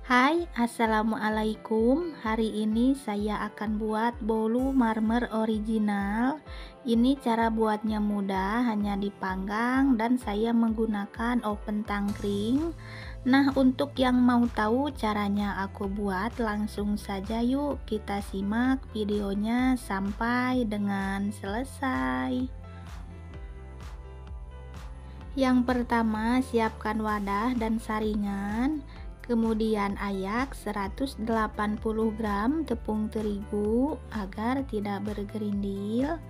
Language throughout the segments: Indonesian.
Hai, assalamualaikum. Hari ini saya akan buat bolu marmer original. Ini cara buatnya mudah, hanya dipanggang dan saya menggunakan oven tangkring. Nah, untuk yang mau tahu caranya aku buat, langsung saja yuk kita simak videonya sampai dengan selesai. Yang pertama, siapkan wadah dan saringan. Kemudian ayak 180 gram tepung terigu agar tidak bergerindil.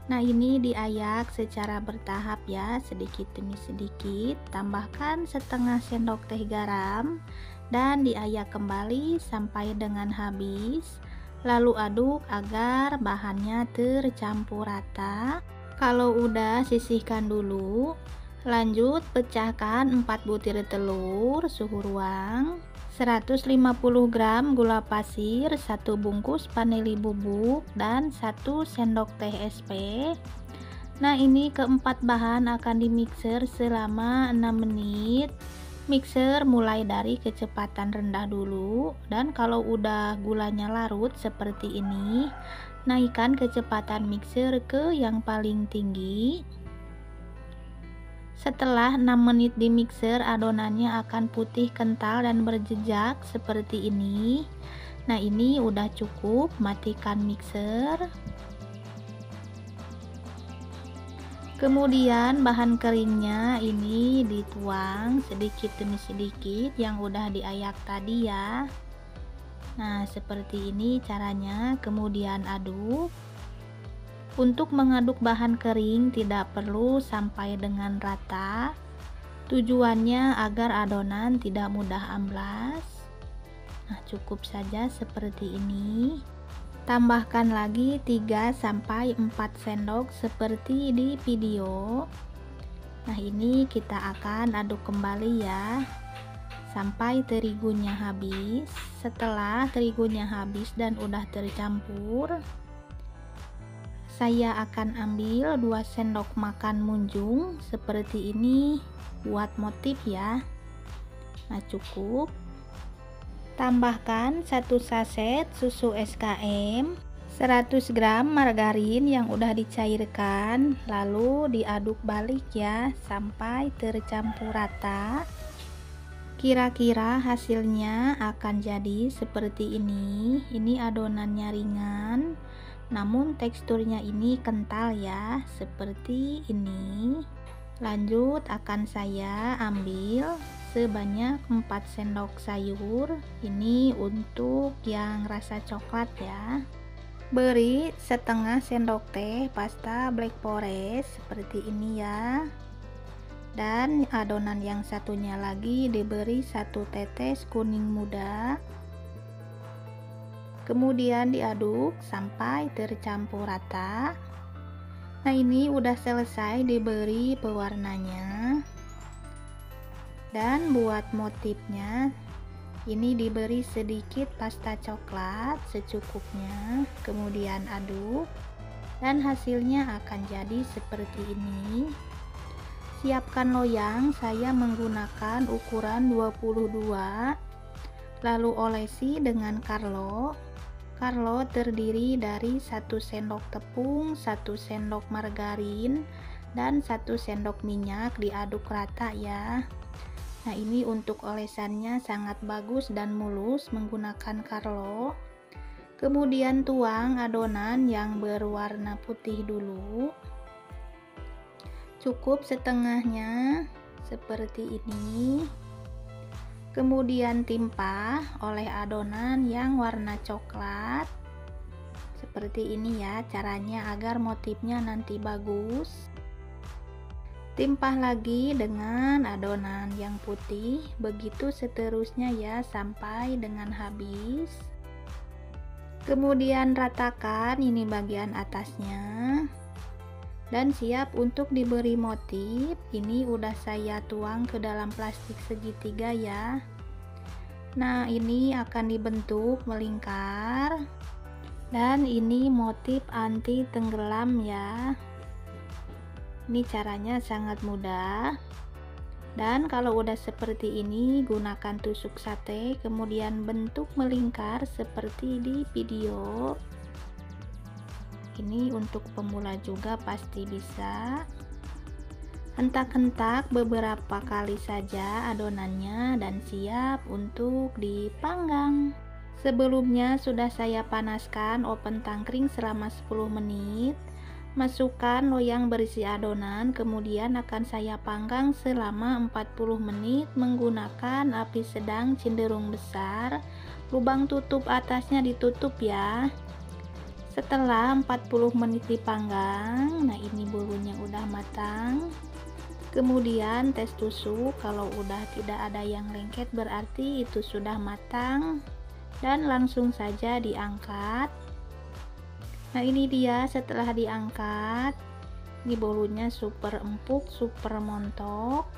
Nah, ini diayak secara bertahap ya, sedikit demi sedikit. Tambahkan setengah sendok teh garam dan diayak kembali sampai dengan habis. Lalu aduk agar bahannya tercampur rata. Kalau udah, sisihkan dulu. Lanjut, pecahkan 4 butir telur suhu ruang, 150 gram gula pasir, 1 bungkus vanili bubuk, dan 1 sendok teh SP. Nah, ini keempat bahan akan dimixer selama 6 menit. Mixer mulai dari kecepatan rendah dulu, dan kalau udah gulanya larut seperti ini, naikkan kecepatan mixer ke yang paling tinggi. Setelah 6 menit di mixer, adonannya akan putih kental dan berjejak seperti ini. Nah, ini udah cukup, matikan mixer. Kemudian bahan keringnya ini dituang sedikit demi sedikit yang udah diayak tadi ya. Nah, seperti ini caranya. Kemudian aduk. Untuk mengaduk bahan kering tidak perlu sampai dengan rata. Tujuannya agar adonan tidak mudah amblas. Nah, cukup saja seperti ini. Tambahkan lagi 3-4 sendok seperti di video. Nah, ini kita akan aduk kembali ya sampai terigunya habis. Setelah terigunya habis dan udah tercampur, saya akan ambil 2 sendok makan munjung seperti ini buat motif ya. Nah, cukup. Tambahkan 1 saset susu SKM, 100 gram margarin yang udah dicairkan, lalu diaduk balik ya sampai tercampur rata. Kira-kira hasilnya akan jadi seperti ini. Ini adonannya ringan, namun teksturnya ini kental ya, seperti ini. Lanjut, akan saya ambil sebanyak 4 sendok sayur. Ini untuk yang rasa coklat ya. Beri setengah sendok teh pasta black forest seperti ini ya. Dan adonan yang satunya lagi diberi 1 tetes kuning muda. Kemudian diaduk sampai tercampur rata. Nah, ini udah selesai diberi pewarnanya. Dan buat motifnya ini diberi sedikit pasta coklat secukupnya. Kemudian aduk dan hasilnya akan jadi seperti ini. Siapkan loyang, saya menggunakan ukuran 22. Lalu olesi dengan Carlo. Carlo terdiri dari 1 sendok tepung, 1 sendok margarin, dan 1 sendok minyak. Diaduk rata ya. Nah, ini untuk olesannya sangat bagus dan mulus menggunakan Carlo. Kemudian tuang adonan yang berwarna putih dulu. Cukup setengahnya seperti ini. Kemudian timpa oleh adonan yang warna coklat seperti ini ya, caranya agar motifnya nanti bagus. Timpah lagi dengan adonan yang putih, begitu seterusnya ya sampai dengan habis. Kemudian ratakan ini bagian atasnya dan siap untuk diberi motif. Ini udah saya tuang ke dalam plastik segitiga ya. Nah, ini akan dibentuk melingkar, dan ini motif anti tenggelam ya. Ini caranya sangat mudah. Dan kalau udah seperti ini, gunakan tusuk sate, kemudian bentuk melingkar seperti di video. Ini untuk pemula juga pasti bisa. Hentak-hentak beberapa kali saja adonannya dan siap untuk dipanggang. Sebelumnya sudah saya panaskan oven tangkring selama 10 menit. Masukkan loyang berisi adonan, kemudian akan saya panggang selama 40 menit menggunakan api sedang cenderung besar. Lubang tutup atasnya ditutup ya. Setelah 40 menit dipanggang, nah ini bulunya udah matang. Kemudian tes tusuk, kalau udah tidak ada yang lengket berarti itu sudah matang. Dan langsung saja diangkat. Nah ini dia setelah diangkat, ini bolunya super empuk, super montok,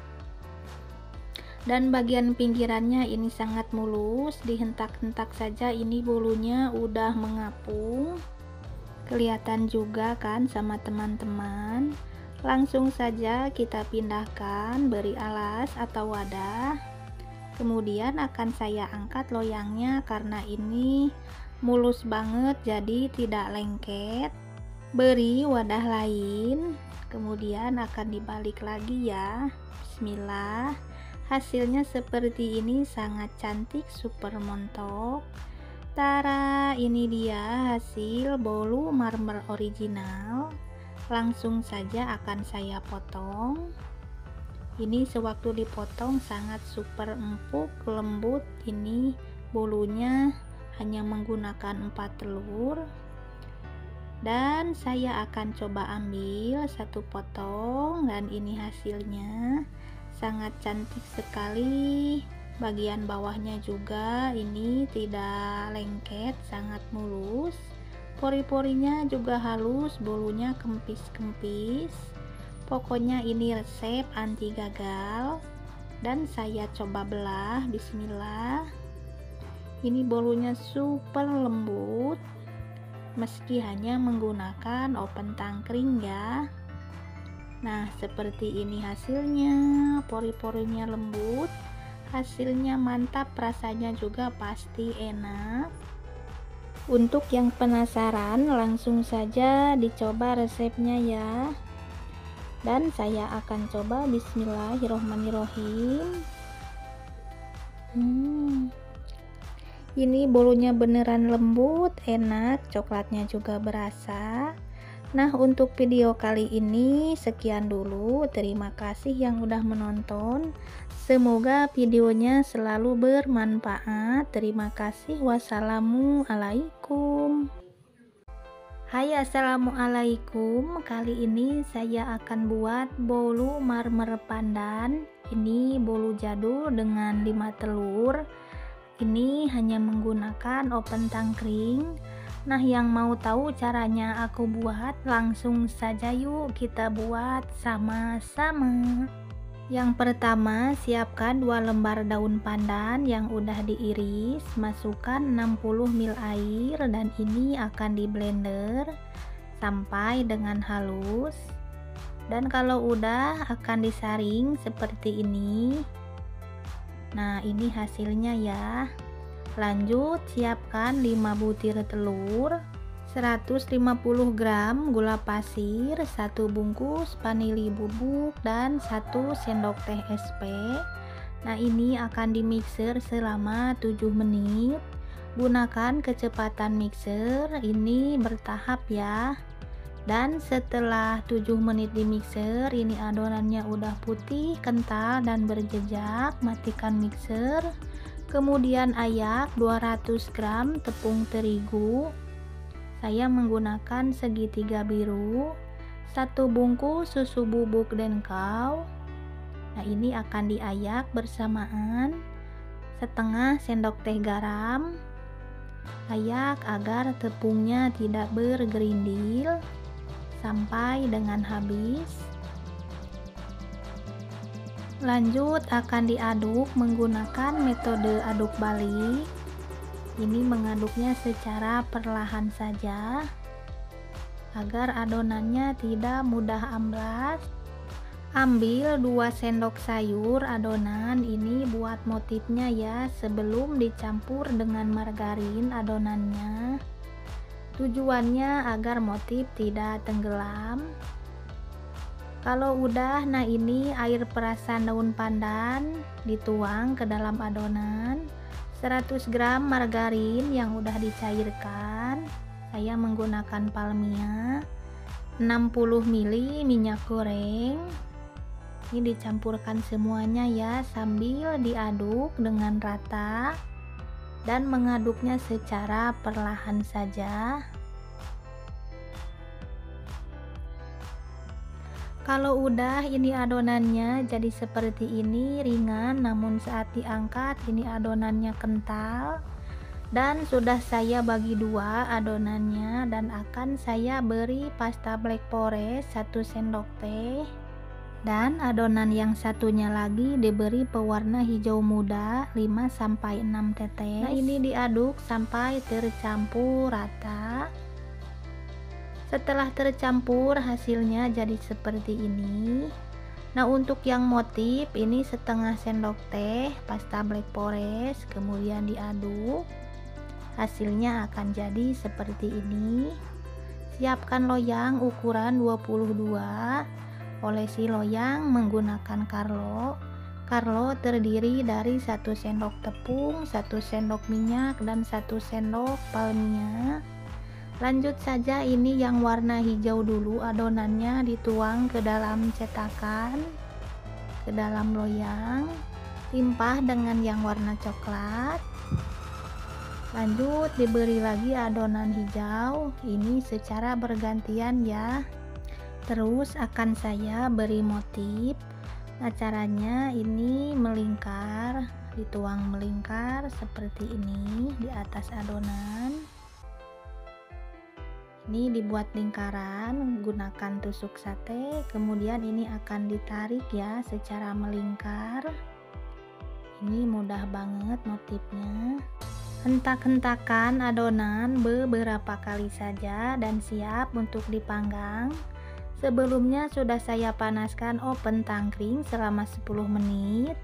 dan bagian pinggirannya ini sangat mulus. Dihentak-hentak saja ini bolunya udah mengapung, kelihatan juga kan sama teman-teman. Langsung saja kita pindahkan, beri alas atau wadah, kemudian akan saya angkat loyangnya karena ini mulus banget jadi tidak lengket. Beri wadah lain, kemudian akan dibalik lagi ya. Bismillah. Hasilnya seperti ini, sangat cantik, super montok. Tara, ini dia hasil bolu marmer original. Langsung saja akan saya potong. Ini sewaktu dipotong sangat super empuk, lembut. Ini bolunya hanya menggunakan 4 telur, dan saya akan coba ambil satu potong, dan ini hasilnya sangat cantik sekali. Bagian bawahnya juga ini tidak lengket, sangat mulus, pori-porinya juga halus, bolunya kempis-kempis. Pokoknya ini resep anti gagal, dan saya coba belah. Bismillah. Ini bolunya super lembut meski hanya menggunakan oven tangkring ya. Nah seperti ini hasilnya, pori-porinya lembut, hasilnya mantap, rasanya juga pasti enak. Untuk yang penasaran langsung saja dicoba resepnya ya. Dan saya akan coba. Bismillahirrohmanirrohim. Ini bolunya beneran lembut, enak, coklatnya juga berasa. Nah untuk video kali ini sekian dulu, terima kasih yang udah menonton. Semoga videonya selalu bermanfaat. Terima kasih. Wassalamualaikum. Hai, assalamualaikum. Kali ini saya akan buat bolu marmer pandan. Ini bolu jadul dengan 5 telur. Ini hanya menggunakan oven tangkring. Nah yang mau tahu caranya aku buat, langsung saja yuk kita buat sama-sama. Yang pertama, siapkan 2 lembar daun pandan yang udah diiris. Masukkan 60 ml air, dan ini akan di blender sampai dengan halus. Dan kalau udah akan disaring seperti ini. Nah ini hasilnya ya. Lanjut siapkan 5 butir telur, 150 gram gula pasir, 1 bungkus vanili bubuk, dan 1 sendok teh SP. Nah ini akan dimixer selama 7 menit. Gunakan kecepatan mixer ini bertahap ya. Dan setelah 7 menit di mixer, ini adonannya udah putih, kental, dan berjejak. Matikan mixer. Kemudian ayak 200 gram tepung terigu. Saya menggunakan segitiga biru. 1 bungkus susu bubuk denkau. Nah ini akan diayak bersamaan. Setengah sendok teh garam. Ayak agar tepungnya tidak bergerindil sampai dengan habis. Lanjut akan diaduk menggunakan metode aduk balik. Ini mengaduknya secara perlahan saja agar adonannya tidak mudah amblas. Ambil 2 sendok sayur adonan ini buat motifnya ya, sebelum dicampur dengan margarin adonannya. Tujuannya agar motif tidak tenggelam. Kalau udah, nah ini air perasan daun pandan dituang ke dalam adonan. 100 gram margarin yang udah dicairkan. Saya menggunakan palmia. 60 ml minyak goreng. Ini dicampurkan semuanya ya, sambil diaduk dengan rata dan mengaduknya secara perlahan saja. Kalau udah ini adonannya jadi seperti ini, ringan, namun saat diangkat ini adonannya kental. Dan sudah saya bagi dua adonannya dan akan saya beri pasta black forest 1 sendok teh. Dan adonan yang satunya lagi diberi pewarna hijau muda 5-6 tetes. Nah ini diaduk sampai tercampur rata. Setelah tercampur hasilnya jadi seperti ini. Nah untuk yang motif ini setengah sendok teh pasta black forest, kemudian diaduk. Hasilnya akan jadi seperti ini. Siapkan loyang ukuran 22. Olesi loyang menggunakan Carlo. Carlo terdiri dari 1 sendok tepung, 1 sendok minyak, dan 1 sendok palmia. Lanjut saja, ini yang warna hijau dulu adonannya dituang ke dalam cetakan, ke dalam loyang, timpah dengan yang warna coklat. Lanjut diberi lagi adonan hijau, ini secara bergantian ya. Terus akan saya beri motif. Nah caranya ini melingkar, dituang melingkar seperti ini di atas adonan. Ini dibuat lingkaran gunakan tusuk sate, kemudian ini akan ditarik ya secara melingkar. Ini mudah banget motifnya. Hentak-hentakan adonan beberapa kali saja dan siap untuk dipanggang. Sebelumnya sudah saya panaskan oven tangkring selama 10 menit.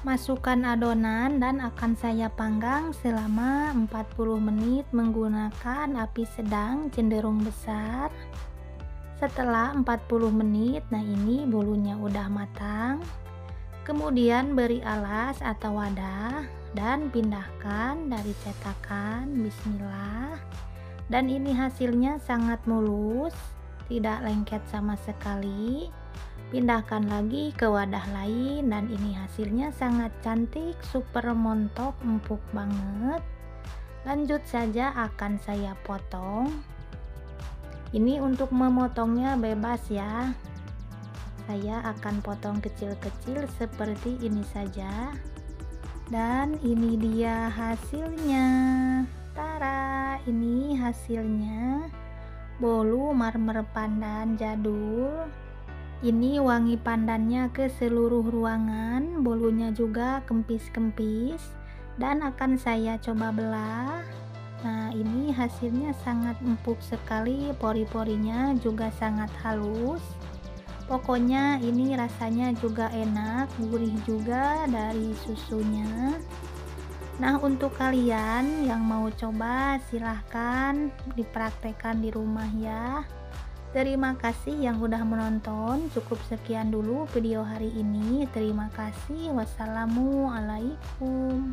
Masukkan adonan dan akan saya panggang selama 40 menit menggunakan api sedang cenderung besar. Setelah 40 menit, nah ini bulunya udah matang. Kemudian beri alas atau wadah dan pindahkan dari cetakan. Bismillah. Dan ini hasilnya sangat mulus, tidak lengket sama sekali. Pindahkan lagi ke wadah lain dan ini hasilnya sangat cantik, super montok, empuk banget. Lanjut saja akan saya potong. Ini untuk memotongnya bebas ya. Saya akan potong kecil-kecil seperti ini saja. Dan ini dia hasilnya. Tara, ini hasilnya. Bolu marmer pandan jadul. Ini wangi pandannya ke seluruh ruangan, bolunya juga kempis-kempis dan akan saya coba belah. Nah ini hasilnya sangat empuk sekali, pori-porinya juga sangat halus. Pokoknya ini rasanya juga enak, gurih juga dari susunya. Nah untuk kalian yang mau coba silahkan dipraktekkan di rumah ya. Terima kasih yang udah menonton. Cukup sekian dulu video hari ini. Terima kasih. Wassalamualaikum.